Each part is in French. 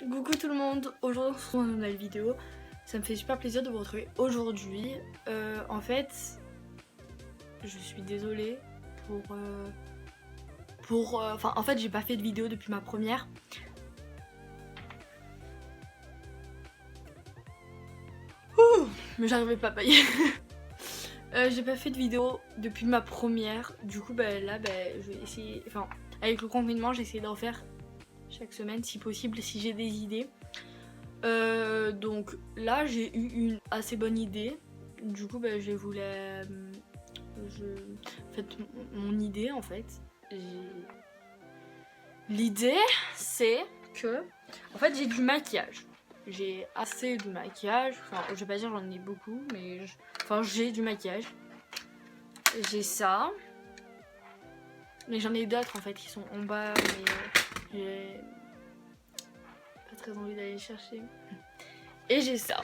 Coucou tout le monde, aujourd'hui on se retrouve dans une nouvelle vidéo. Ça me fait super plaisir de vous retrouver aujourd'hui. En fait, je suis désolée en fait j'ai pas fait de vidéo depuis ma première. Ouh, mais j'arrivais pas à payer. J'ai pas fait de vidéo depuis ma première. Du coup là je vais essayer, enfin avec le confinement j'ai essayé d'en faire chaque semaine si possible, si j'ai des idées. Donc là j'ai eu une assez bonne idée. Du coup je voulais en fait mon idée en fait, l'idée c'est que en fait j'ai du maquillage. J'ai assez de maquillage, enfin je vais pas dire j'en ai beaucoup, mais j'ai du maquillage. J'ai ça. Mais j'en ai d'autres en fait qui sont en bas, mais j'ai pas très envie d'aller chercher. Et j'ai ça.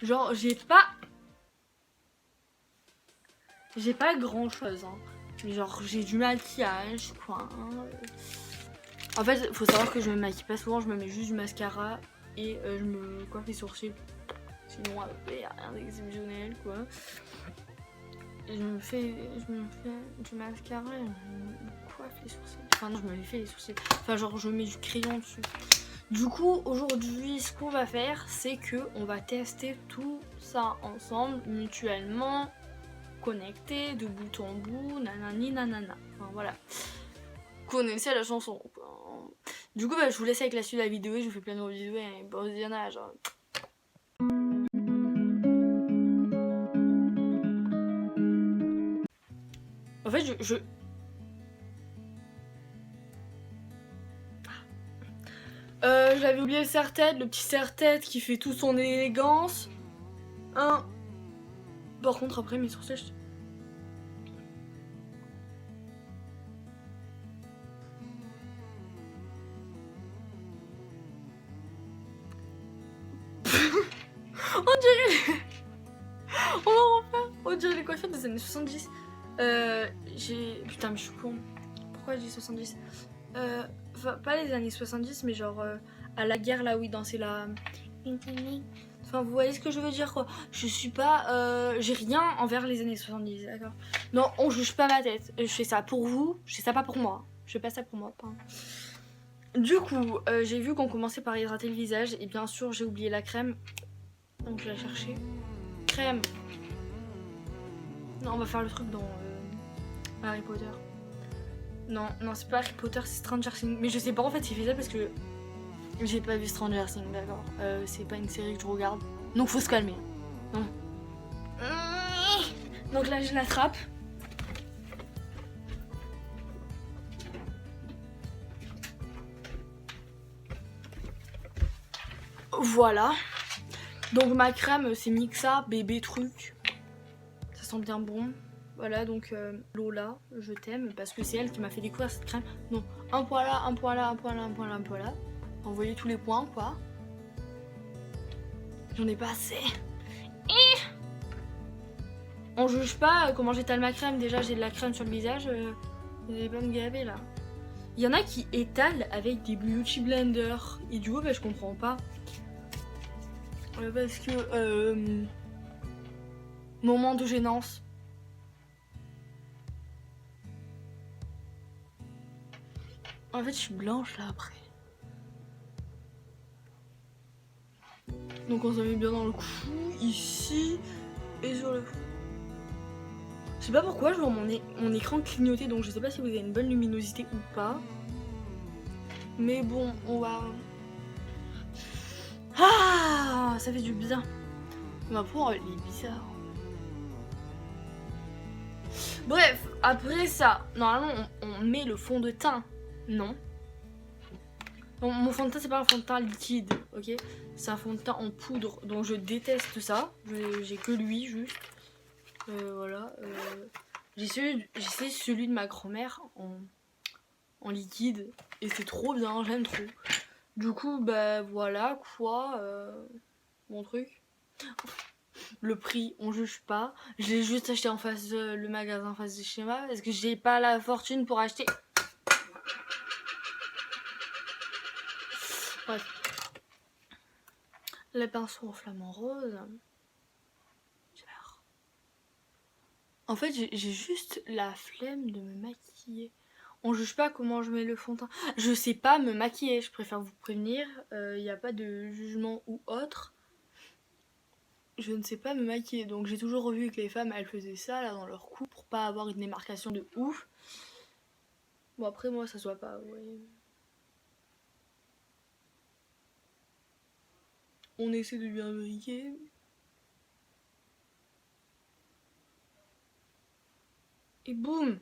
Genre j'ai pas grand chose hein. Genre j'ai du maquillage quoi. En fait faut savoir que je me maquille pas souvent, je me mets juste du mascara et je me coiffe les sourcils. Sinon il y a rien d'exceptionnel quoi. Et je me fais du mascara et je me coiffe les sourcils. Enfin non, je me fais les sourcils. Enfin genre je mets du crayon dessus. Du coup aujourd'hui ce qu'on va faire c'est que on va tester tout ça ensemble mutuellement, connecté de bout en bout, nanani nanana. Enfin voilà. Connaissez la chanson. Du coup je vous laisse avec la suite de la vidéo et je vous fais plein de gros bisous et bon visionnage. En fait j'avais oublié le serre-tête, le petit serre-tête qui fait tout son élégance. Par contre après mes sourcils on dirait on va refaire. On dirait les coiffures des années 70. Putain mais je suis con. Pourquoi je dis 70 pas les années 70 mais genre à la guerre là où ils dansaient la... Enfin vous voyez ce que je veux dire quoi. Je suis pas... j'ai rien envers les années 70, d'accord. Non, on juge pas ma tête. Je fais ça pour vous, je fais ça pas pour moi. Je fais pas ça pour moi. Pas. Du coup, j'ai vu qu'on commençait par hydrater le visage et bien sûr j'ai oublié la crème. Donc je vais la chercher. Crème. Non, on va faire le truc dans Harry Potter. Non, c'est pas Harry Potter, c'est Stranger Things. Mais je sais pas en fait s'il fait ça parce que j'ai pas vu Stranger Things, d'accord. C'est pas une série que je regarde. Donc faut se calmer. Non. Donc là je l'attrape. Voilà. Donc ma crème c'est Mixa bébé truc. Ça sent bien bon. Voilà donc Lola, je t'aime parce que c'est elle qui m'a fait découvrir cette crème. Non, un point là, un point là, un point là, un point là, un point là. Envoyez tous les points quoi. J'en ai pas assez. Et on juge pas comment j'étale ma crème. Déjà j'ai de la crème sur le visage. Vous allez pas me gaver là. Il y en a qui étalent avec des beauty blenders. Et du coup je comprends pas. Parce que moment de gênance. En fait je suis blanche là après. Donc on s'en met bien dans le cou, ici et sur le front. Je sais pas pourquoi je vois mon écran clignoter, donc je sais pas si vous avez une bonne luminosité ou pas. Mais bon, on va... Ah, ça fait du bien. Ma peau elle est bizarre. Bref, après ça, normalement on met le fond de teint. Non. Bon, mon fond de teint c'est pas un fond de teint liquide, ok. C'est un fond de teint en poudre, donc je déteste ça. J'ai que lui juste. Voilà. J'ai celui de ma grand-mère en liquide et c'est trop bien, j'aime trop. Du coup voilà quoi mon truc. Le prix on juge pas. Je l'ai juste acheté en face le magasin en face de chez moi parce que j'ai pas la fortune pour acheter. Bref. Les pinceaux au flamant rose. En fait, j'ai juste la flemme de me maquiller. On juge pas comment je mets le fond de teint. Je sais pas me maquiller, je préfère vous prévenir. Il n'y a pas de jugement ou autre. Je ne sais pas me maquiller. Donc j'ai toujours vu que les femmes, elles faisaient ça là dans leur cou pour pas avoir une démarcation de ouf. Bon après moi ça se voit pas, ouais. On essaie de bien briller. Et boum.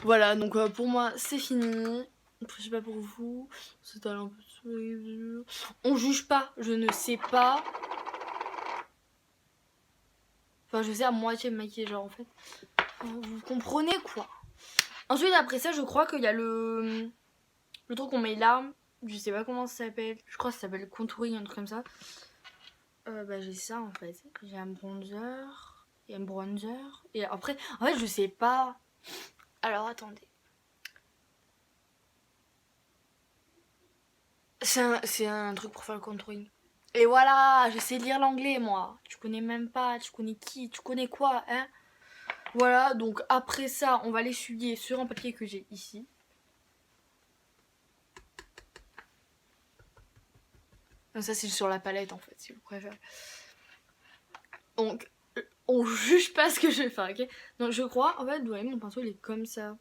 Voilà, donc pour moi c'est fini. Je sais pas pour vous. C'est un peu sur les yeux. On juge pas, je ne sais pas. Enfin je sais à moitié me maquiller genre en fait. Vous comprenez quoi. Ensuite après ça je crois qu'il y a le truc qu'on met là. Je sais pas comment ça s'appelle. Je crois que ça s'appelle contouring, un truc comme ça. Bah j'ai ça en fait. J'ai un bronzer. Et un bronzer. Et après, en fait je sais pas. Alors attendez. C'est un truc pour faire le contouring. Et voilà, je sais lire l'anglais moi. Tu connais même pas, tu connais qui, tu connais quoi, hein. Voilà, donc après ça, on va l'essuyer sur un papier que j'ai ici. Ça c'est sur la palette en fait, si vous préférez. Donc, on juge pas ce que je vais faire, ok. Donc je crois, en fait, vous voyez, mon pinceau il est comme ça.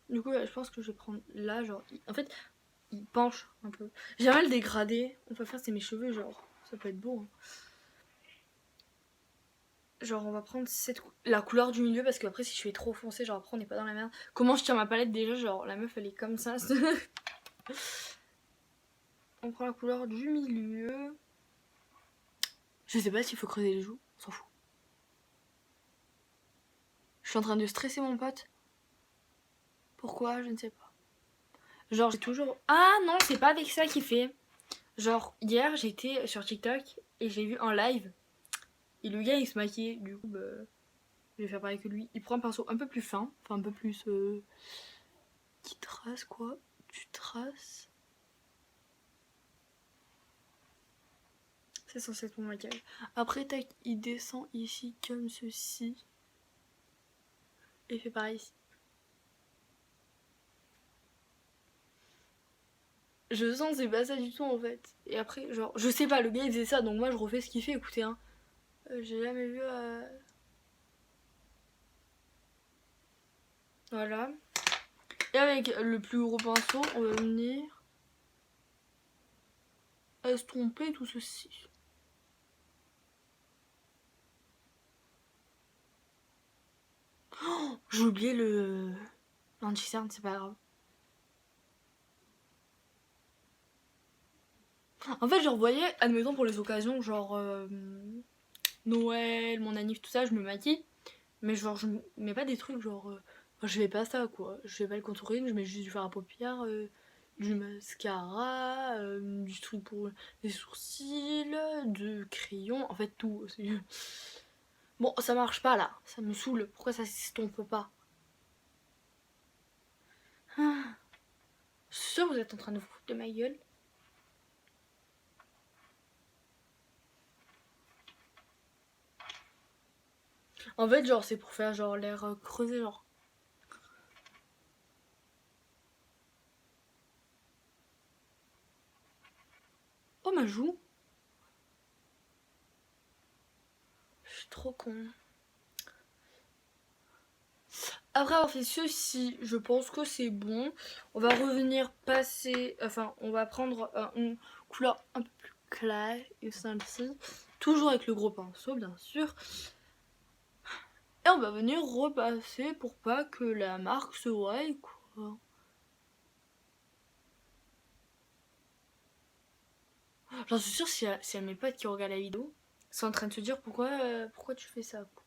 Du coup, je pense que je vais prendre là, genre, en fait, il penche un peu. J'ai mal dégradé. On va faire, c'est mes cheveux, genre, ça peut être beau. Hein. Genre, on va prendre la couleur du milieu parce qu'après, si je fais trop foncé, genre, après, on n'est pas dans la merde. Comment je tiens ma palette déjà, genre, la meuf, elle est comme ça. On prend la couleur du milieu. Je sais pas s'il faut creuser les joues, on s'en fout. Je suis en train de stresser mon pote. Pourquoi? Je ne sais pas. Genre, j'ai toujours... Ah non, c'est pas avec ça qu'il fait. Genre, hier, j'étais sur TikTok et j'ai vu en live. Et le gars, il se maquillait. Du coup, bah, je vais faire pareil que lui. Il prend un pinceau un peu plus fin. Enfin, un peu plus... qui trace, quoi. Tu traces. C'est censé être mon maquillage. Après, tac, il descend ici comme ceci. Et il fait pareil ici. Je sens que c'est pas ça du tout en fait. Et après, genre, je sais pas, le gars il faisait ça, donc moi je refais ce qu'il fait, écoutez, hein. J'ai jamais vu. Voilà. Et avec le plus gros pinceau, on va venir estomper tout ceci. Oh, j'ai oublié l'anti-cerne, c'est pas grave. En fait, genre, vous voyez, admettons pour les occasions, genre Noël, mon anniv, tout ça, je me maquille. Mais genre, je mets pas des trucs genre. Enfin, je fais pas ça quoi. Je fais pas le contouring, je mets juste du fard à paupières, du mascara, du truc pour les sourcils, de crayon, en fait tout aussi. Bon, ça marche pas là, ça me saoule. Pourquoi ça s'estompe pas? Ah. Je suis sûre que vous êtes en train de vous foutre de ma gueule. En fait, genre, c'est pour faire genre l'air creusé, genre. Oh, ma joue. Je suis trop con. Après avoir fait ceci, je pense que c'est bon. On va revenir passer, enfin, on va prendre une couleur un peu plus claire et celle-ci. Toujours avec le gros pinceau, bien sûr. Et on va venir repasser pour pas que la marque se voie, quoi. J'en suis sûre si y a mes potes qui regardent la vidéo, sont en train de se dire pourquoi tu fais ça, quoi.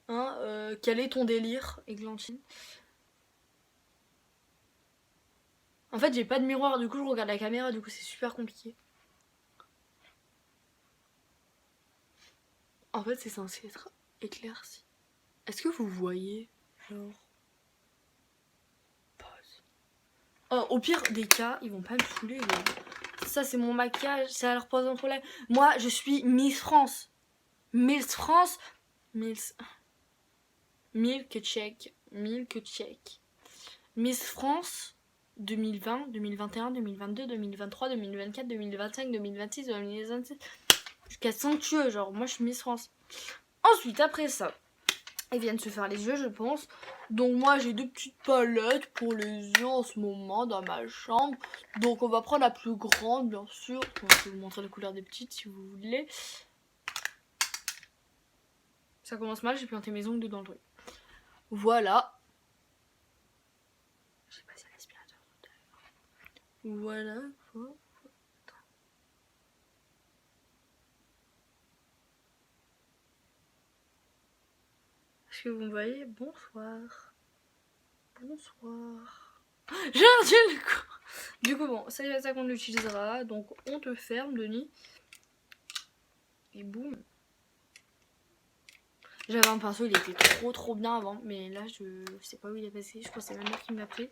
Hein, quel est ton délire, Églantine? En fait, j'ai pas de miroir, du coup, je regarde la caméra, du coup, c'est super compliqué. En fait, c'est censé être éclairci. Est-ce que vous voyez? Genre. Pause. Au pire des cas, ils vont pas me saouler. Ça, c'est mon maquillage, ça leur pose un problème. Moi, je suis Miss France. Miss France. Miss... Milk check. Milk check. Miss France 2020, 2021, 2022, 2023, 2024, 2025, 2026, 2027. Jusqu'à somptueux, genre moi je suis Miss France. Ensuite, après ça, ils viennent se faire les yeux, je pense. Donc moi j'ai 2 petites palettes pour les yeux en ce moment dans ma chambre. Donc on va prendre la plus grande, bien sûr. Donc, je vais vous montrer la couleur des petites si vous voulez. Ça commence mal, j'ai planté mes ongles dedans le truc. Voilà. J'ai passé l'aspirateur tout à l'heure. Voilà. Est-ce que vous me voyez? Bonsoir. Bonsoir. J'ai perdu le coup. Du coup, bon, c'est ça qu'on utilisera. Donc, on te ferme, Denis. Et boum. J'avais un pinceau, il était trop bien avant. Mais là, je sais pas où il est passé. Je crois que c'est ma mère qui me l'a pris.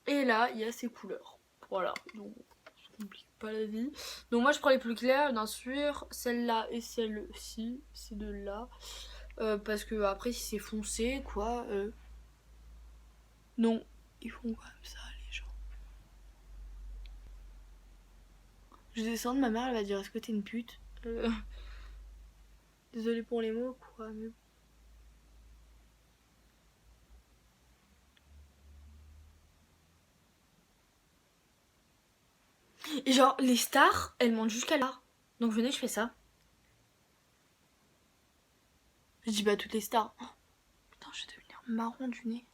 Et là, il y a ces couleurs. Voilà. Donc, ça complique pas la vie. Donc, moi, je prends les plus claires, bien sûr. Celle-là et celle-ci. Ces deux-là. Parce que après, si c'est foncé, quoi. Non, ils font comme ça, les gens. Je descends de ma mère, elle va dire est-ce que t'es une pute? Désolée pour les mots, quoi. Mais... Et genre, les stars, elles montent jusqu'à là. Donc venez, je fais ça. Je dis bah toutes les stars. Oh, putain, je vais devenir marron du nez.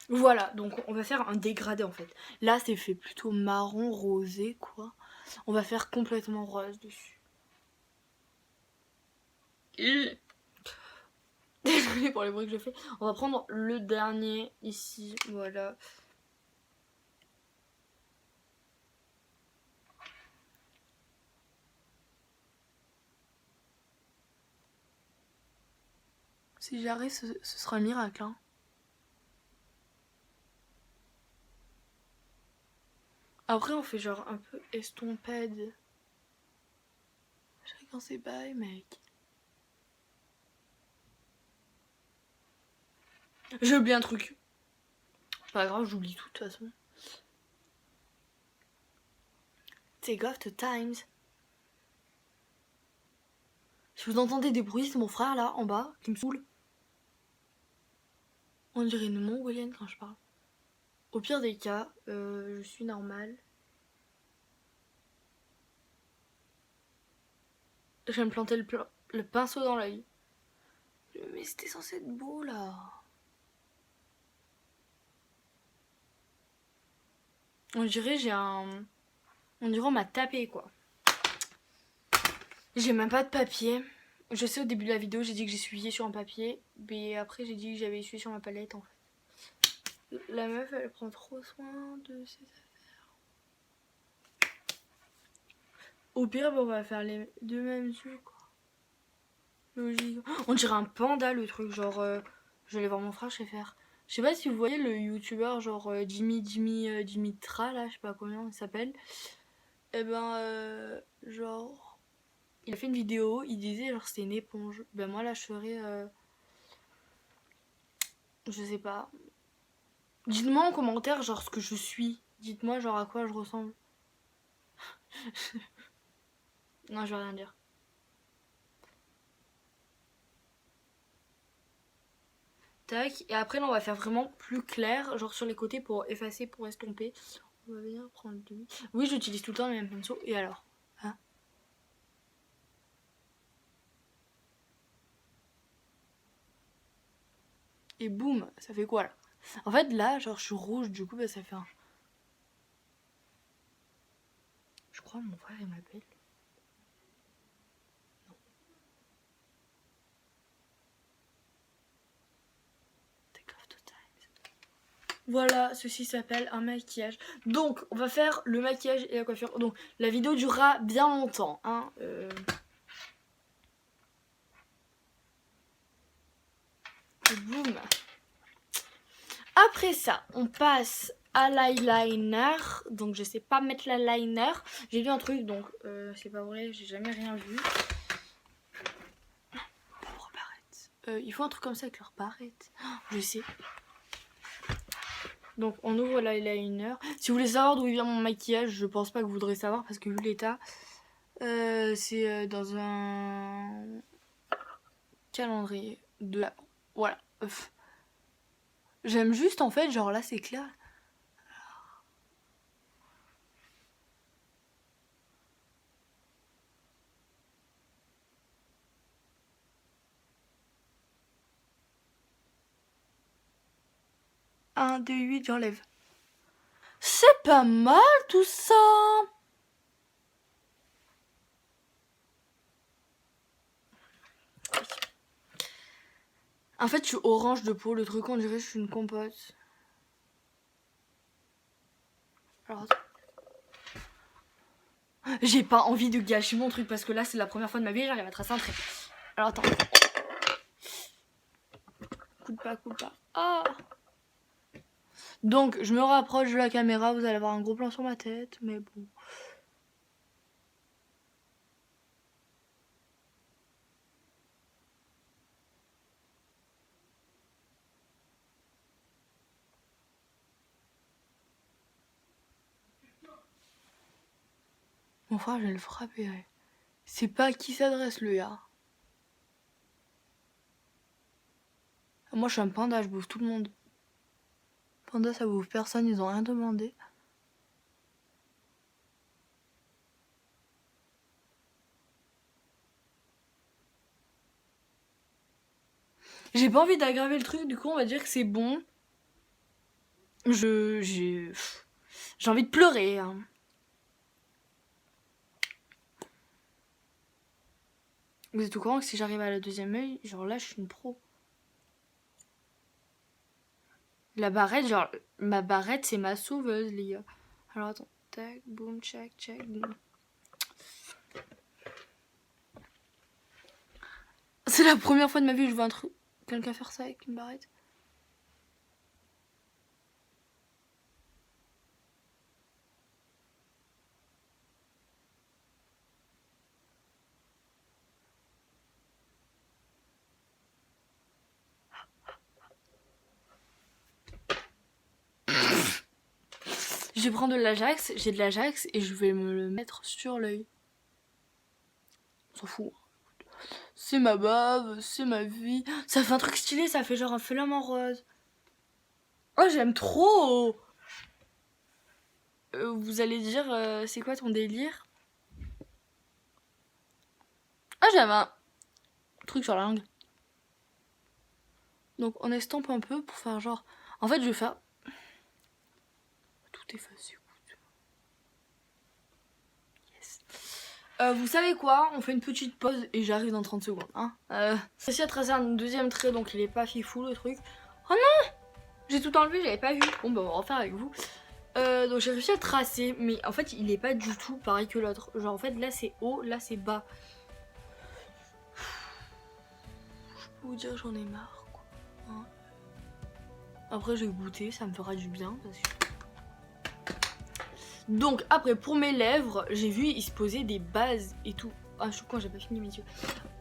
Voilà, donc on va faire un dégradé en fait. Là, c'est fait plutôt marron, rosé, quoi. On va faire complètement rose dessus. Désolée pour les bruits que je fais. On va prendre le dernier ici, voilà. Si j'arrive, ce sera un miracle, hein. Après, on fait genre un peu estompade. Chacun ses bails, mec. J'ai oublié un truc. Pas grave, j'oublie tout de toute façon. Take off the times. Si vous entendez des bruits, c'est mon frère là, en bas, qui me saoule. On dirait une mongolienne quand je parle. Au pire des cas, je suis normale. Je vais me planter le pinceau dans l'œil. Mais c'était censé être beau là. On dirait On dirait on m'a tapé quoi. J'ai même pas de papier. Je sais au début de la vidéo j'ai dit que j'essuyais sur un papier. Mais après j'ai dit que j'avais essuyé sur ma palette en fait. La meuf elle prend trop soin de ses affaires. Au pire on va faire les deux mêmes yeux quoi. Logique. On dirait un panda le truc genre je vais aller voir mon frère, je vais faire. Je sais pas si vous voyez le youtubeur genre Jimmy Tra là, je sais pas comment il s'appelle. Et ben genre il a fait une vidéo, il disait genre c'était une éponge. Ben moi là je ferais je sais pas. Dites-moi en commentaire genre ce que je suis. Dites-moi genre à quoi je ressemble. Non, je vais rien dire. Tac, et après là on va faire vraiment plus clair, genre sur les côtés pour effacer, pour estomper. On va venir prendre le demi. Oui, j'utilise tout le temps les mêmes pinceaux. Et alors hein? Et boum, ça fait quoi là? En fait là, genre je suis rouge, du coup bah, ça fait un... Je crois mon frère il m'appelle. Non. Take off the times. Voilà, ceci s'appelle un maquillage. Donc on va faire le maquillage et la coiffure. Donc la vidéo durera bien longtemps, hein. Et boum. Après ça, on passe à l'eyeliner. Donc je sais pas mettre l'eyeliner. J'ai vu un truc, donc c'est pas vrai, j'ai jamais rien vu. Pauvre barrette. Il faut un truc comme ça avec leur barrette. Je sais. Donc on ouvre l'eyeliner. Si vous voulez savoir d'où vient mon maquillage, je pense pas que vous voudrez savoir parce que vu l'état, c'est dans un calendrier de la... Voilà. J'aime juste en fait, genre là c'est clair. Un, 2, 8, j'enlève. C'est pas mal tout ça. En fait, je suis orange de peau. Le truc, on dirait que je suis une compote. Alors, j'ai pas envie de gâcher mon truc parce que là, c'est la première fois de ma vie que j'arrive à tracer un trait. Alors, attends. Coupe pas, coupe pas. Ah. Donc, je me rapproche de la caméra. Vous allez avoir un gros plan sur ma tête. Mais bon. Mon frère, je vais le frapper. Ouais. C'est pas à qui s'adresse le gars. Moi, je suis un panda, je bouffe tout le monde. Panda, ça bouffe personne, ils ont rien demandé. J'ai pas envie d'aggraver le truc, du coup, on va dire que c'est bon. J'ai envie de pleurer. Hein. Vous êtes au courant que si j'arrive à la deuxième œil, genre là, je suis une pro. La barrette, genre, ma barrette, c'est ma sauveuse, les gars. Alors, attends. Tac, boum, tchac, tchac, boum. C'est la première fois de ma vie que je vois un truc. Quelqu'un faire ça avec une barrette. Je vais prendre de l'Ajax, j'ai de l'Ajax et je vais me le mettre sur l'œil. On s'en fout. C'est ma bave, c'est ma vie. Ça fait un truc stylé, ça fait genre un filament rose. Oh, j'aime trop. Vous allez dire, c'est quoi ton délire? Ah, j'avais un truc sur la langue. Donc on estompe un peu pour faire genre... En fait, je vais faire... Tout effacer. Vous savez quoi? On fait une petite pause et j'arrive dans 30 secondes. Hein. J'ai réussi à tracer un deuxième trait, donc il est pas fifou le truc. Oh non! J'ai tout enlevé, j'avais pas vu. Bon bah on va refaire avec vous. Donc j'ai réussi à tracer, mais en fait il est pas du tout pareil que l'autre. Genre en fait là c'est haut, là c'est bas. Je peux vous dire j'en ai marre quoi. Hein. Après je vais goûter, ça me fera du bien parce que... Donc après pour mes lèvres, j'ai vu il se posait des bases et tout. Ah je suis con, j'ai pas fini mes yeux.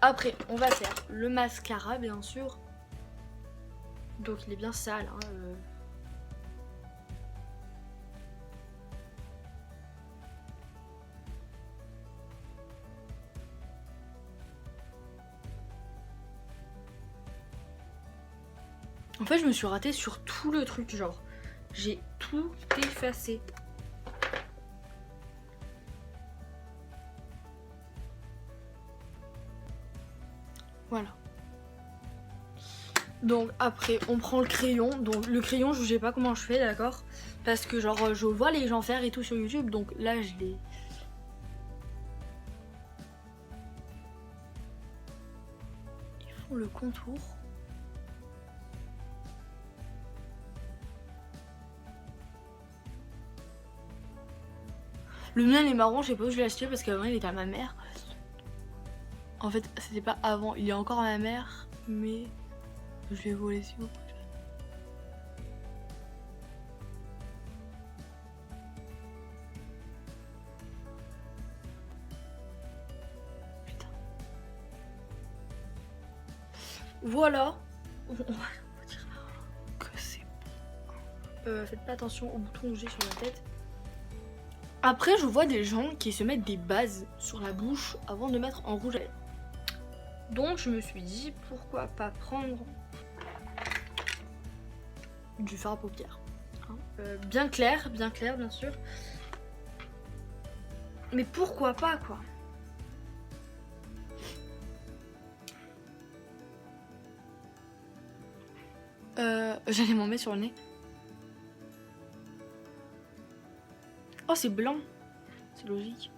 Après on va faire le mascara bien sûr. Donc il est bien sale. Hein, En fait je me suis ratée sur tout le truc genre. J'ai tout effacé. Voilà. Donc après on prend le crayon. Donc le crayon je sais pas comment je fais, d'accord? Parce que genre je vois les gens faire et tout sur YouTube. Donc là je l'ai... Ils font le contour. Le mien il est marron, je sais pas où je l'ai acheté parce qu'avant il était à ma mère. En fait c'était pas avant, il est encore à ma mère. Mais je l'ai volé si vous. voilà. On va dire que c'est bon. Faites pas attention au bouton que j'ai sur la tête. Après, je vois des gens qui se mettent des bases sur la bouche avant de mettre en rouge à lèvres. Donc je me suis dit, pourquoi pas prendre du fard à paupières. Hein. Bien clair, bien sûr. Mais pourquoi pas, quoi. J'allais m'en mettre sur le nez. Oh, c'est blanc. C'est logique.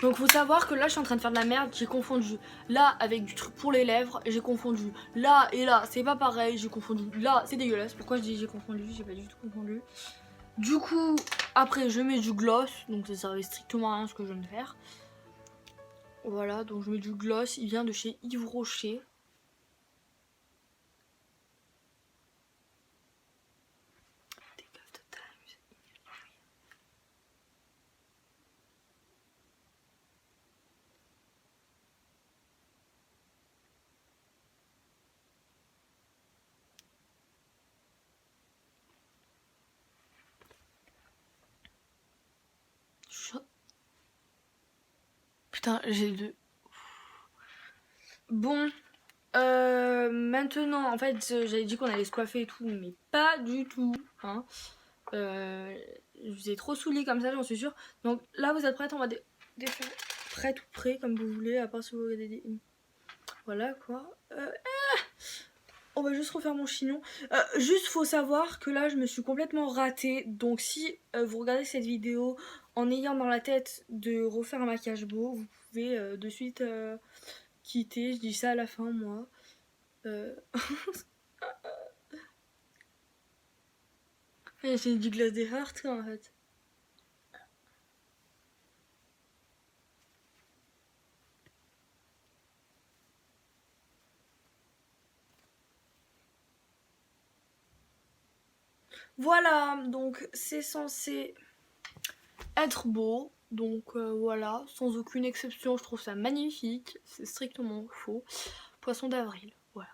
Donc faut savoir que là je suis en train de faire de la merde, j'ai confondu là avec du truc pour les lèvres, j'ai confondu là et là, c'est pas pareil, j'ai confondu là, c'est dégueulasse. Pourquoi je dis j'ai confondu? J'ai pas du tout confondu. Du coup, après je mets du gloss, donc ça servait strictement à rien ce que je viens de faire. Voilà, donc je mets du gloss, il vient de chez Yves Rocher. Putain, j'ai deux. Bon, maintenant, en fait, j'avais dit qu'on allait se coiffer et tout, mais pas du tout. Hein. Je vous ai trop saoulé comme ça, j'en suis sûre. Donc là, vous êtes prêtes? On va défaire prêt ou prêt, comme vous voulez, à part si vous regardez des... Voilà, quoi. On va juste refaire mon chignon. Juste, faut savoir que là, je me suis complètement ratée. Donc si vous regardez cette vidéo en ayant dans la tête de refaire un maquillage beau, vous pouvez de suite quitter. Je dis ça à la fin, moi. C'est du glace des hearts, en fait. Voilà, donc c'est censé être beau. Donc voilà, sans aucune exception, je trouve ça magnifique. C'est strictement faux. Poisson d'avril, voilà.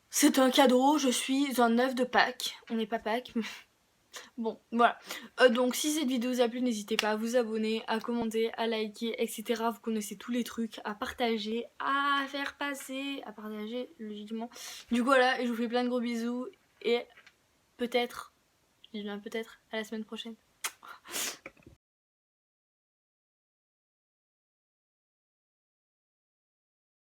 C'est un cadeau, je suis un œuf de Pâques. On n'est pas Pâques. Bon, voilà. Donc si cette vidéo vous a plu, n'hésitez pas à vous abonner, à commenter, à liker, etc. Vous connaissez tous les trucs, à partager, à faire passer, à partager logiquement. Du coup voilà, je vous fais plein de gros bisous et peut-être, je dis bien peut-être, à la semaine prochaine.